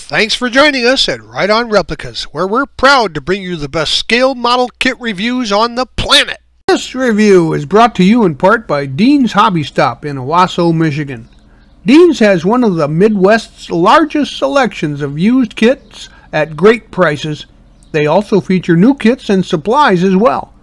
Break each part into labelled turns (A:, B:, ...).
A: Thanks for joining us at Right On Replicas, where we're proud to bring you the best scale model kit reviews on the planet.
B: This review is brought to you in part by Dean's Hobby Stop in Owasso, Michigan. Dean's has one of the Midwest's largest selections of used kits at great prices. They also feature new kits and supplies as well.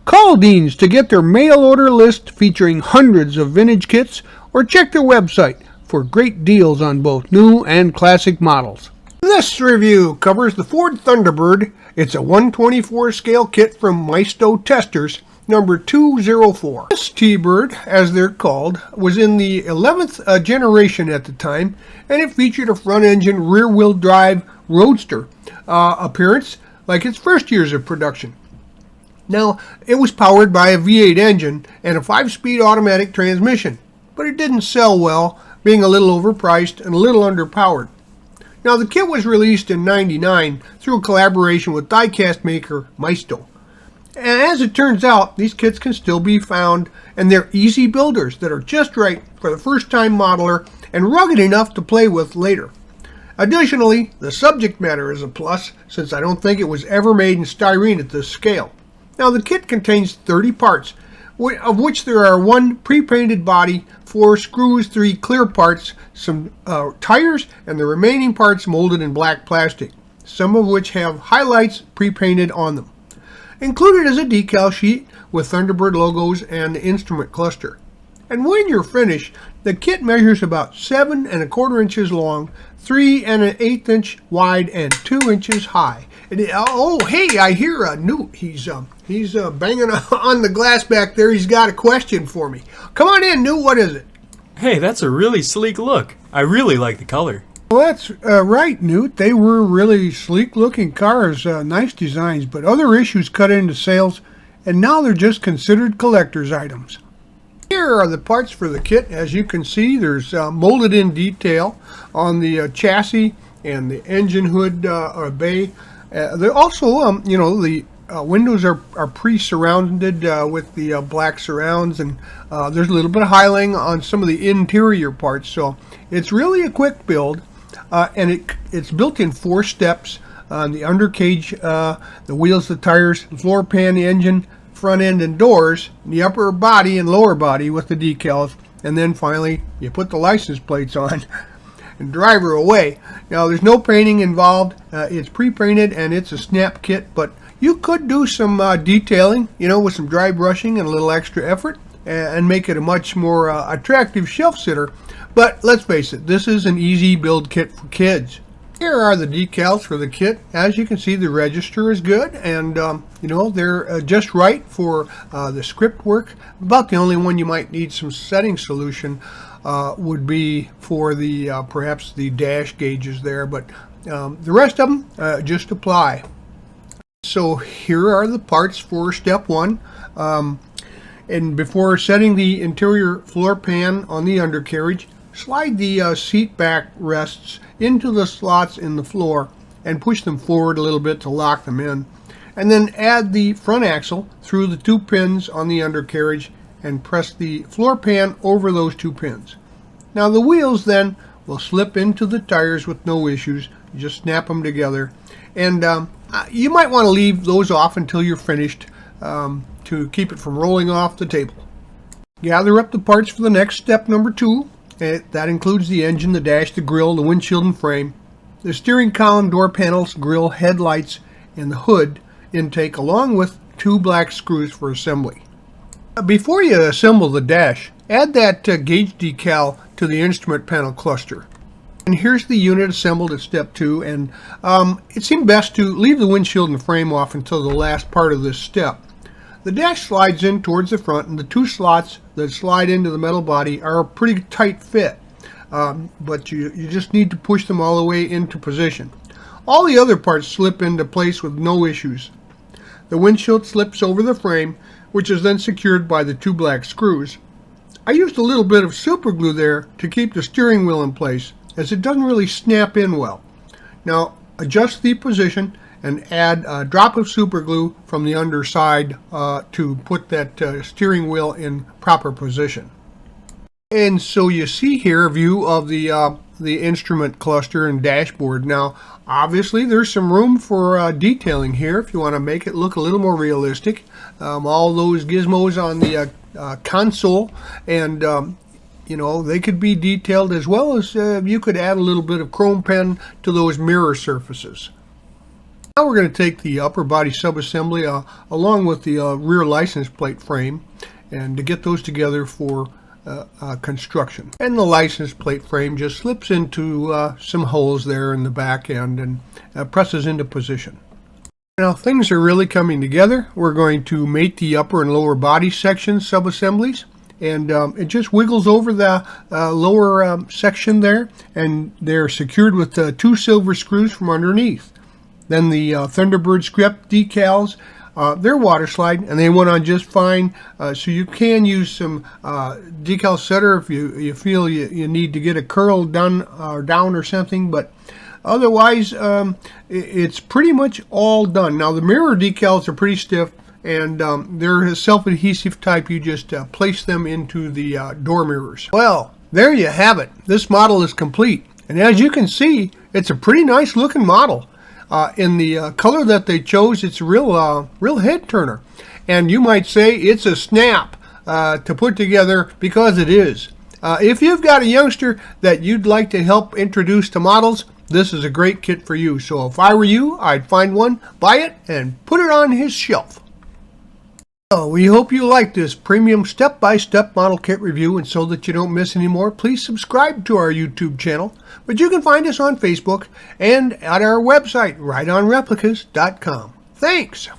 B: Call Dean's to get their mail order list featuring hundreds of vintage kits, or check their website for great deals on both new and classic models. This review covers the Ford Thunderbird. It's a 1/24 scale kit from Maisto Testors, number 204. This T-Bird, as they're called, was in the 11th generation at the time, and it featured a front-engine, rear-wheel drive roadster appearance like its first years of production. Now, it was powered by a V8 engine and a 5-speed automatic transmission, but it didn't sell well, being a little overpriced and a little underpowered. Now, the kit was released in '99 through a collaboration with die-cast maker Maisto. And as it turns out, these kits can still be found, and they're easy builders that are just right for the first-time modeler and rugged enough to play with later. Additionally, the subject matter is a plus, since I don't think it was ever made in styrene at this scale. Now, the kit contains 30 parts, of which there are 1 pre-painted body, 4 screws, 3 clear parts, some tires, and the remaining parts molded in black plastic, some of which have highlights pre-painted on them. Included is a decal sheet with Thunderbird logos and the instrument cluster. And when you're finished, the kit measures about 7 1/4 inches long, 3 1/8 inch wide, and 2 inches high. Oh, hey, I hear Newt. He's banging on the glass back there. He's got a question for me. Come on in, Newt. What is it?
C: Hey, that's a really sleek look. I really like the color.
B: Well, that's right, Newt. They were really sleek-looking cars, nice designs, but other issues cut into sales, and now they're just considered collector's items. Here are the parts for the kit. As you can see, there's molded-in detail on the chassis and the engine hood bay. They're also, the windows are pre-surrounded with the black surrounds, and there's a little bit of highlighting on some of the interior parts, so it's really a quick build, and it's built in 4 steps. The undercage, the wheels, the tires, the floor pan, the engine, front end, and doors, the upper body and lower body with the decals, and then finally you put the license plates on and drive her away. Now, there's no painting involved. It's pre-painted and it's a snap kit, but you could do some detailing, with some dry brushing and a little extra effort, and make it a much more attractive shelf sitter. But let's face it, this is an easy build kit for kids. Here are the decals for the kit. As you can see, the register is good, and they're just right for the script work. About the only one you might need some setting solution would be for the perhaps the dash gauges there, but the rest of them just apply. So here are the parts for step 1. And before setting the interior floor pan on the undercarriage, slide the seat back rests into the slots in the floor and push them forward a little bit to lock them in. And then add the front axle through the 2 pins on the undercarriage and press the floor pan over those 2 pins. Now, the wheels then will slip into the tires with no issues. You just snap them together. And you might want to leave those off until you're finished to keep it from rolling off the table. Gather up the parts for the next step, number 2. That includes the engine, the dash, the grille, the windshield and frame, the steering column, door panels, grille, headlights, and the hood intake, along with 2 black screws for assembly. Before you assemble the dash, add that gauge decal to the instrument panel cluster. And here's the unit assembled at step 2, and it seemed best to leave the windshield and frame off until the last part of this step. The dash slides in towards the front, and the 2 slots that slide into the metal body are a pretty tight fit, but you just need to push them all the way into position. All the other parts slip into place with no issues. The windshield slips over the frame, which is then secured by the 2 black screws. I used a little bit of super glue there to keep the steering wheel in place, as it doesn't really snap in well. Now, adjust the position and add a drop of super glue from the underside to put that steering wheel in proper position. And so you see here a view of the the instrument cluster and dashboard. Now, obviously, there's some room for detailing here if you want to make it look a little more realistic. All those gizmos on the console, and you know, they could be detailed, as well as you could add a little bit of chrome pen to those mirror surfaces. Now we're going to take the upper body subassembly along with the rear license plate frame, and to get those together for construction. And the license plate frame just slips into some holes there in the back end and presses into position. Now things are really coming together. We're going to mate the upper and lower body section subassemblies, and it just wiggles over the lower section there, and they're secured with 2 silver screws from underneath. Then the Thunderbird script decals, they're water slide, and they went on just fine. So you can use some decal setter if you feel you need to get a curl done or down or something, but otherwise it's pretty much all done. Now the mirror decals are pretty stiff, and they're a self-adhesive type. You just place them into the door mirrors. Well, there you have it. This model is complete, and as you can see, it's a pretty nice looking model. In the color that they chose, it's a real head turner, and you might say it's a snap to put together, because it is. If you've got a youngster that you'd like to help introduce to models, this is a great kit for you. So if I were you, I'd find one, buy it, and put it on his shelf. We hope you like this premium step-by-step model kit review, and so that you don't miss any more, please subscribe to our YouTube channel. But you can find us on Facebook and at our website, rightonreplicas.com. Thanks!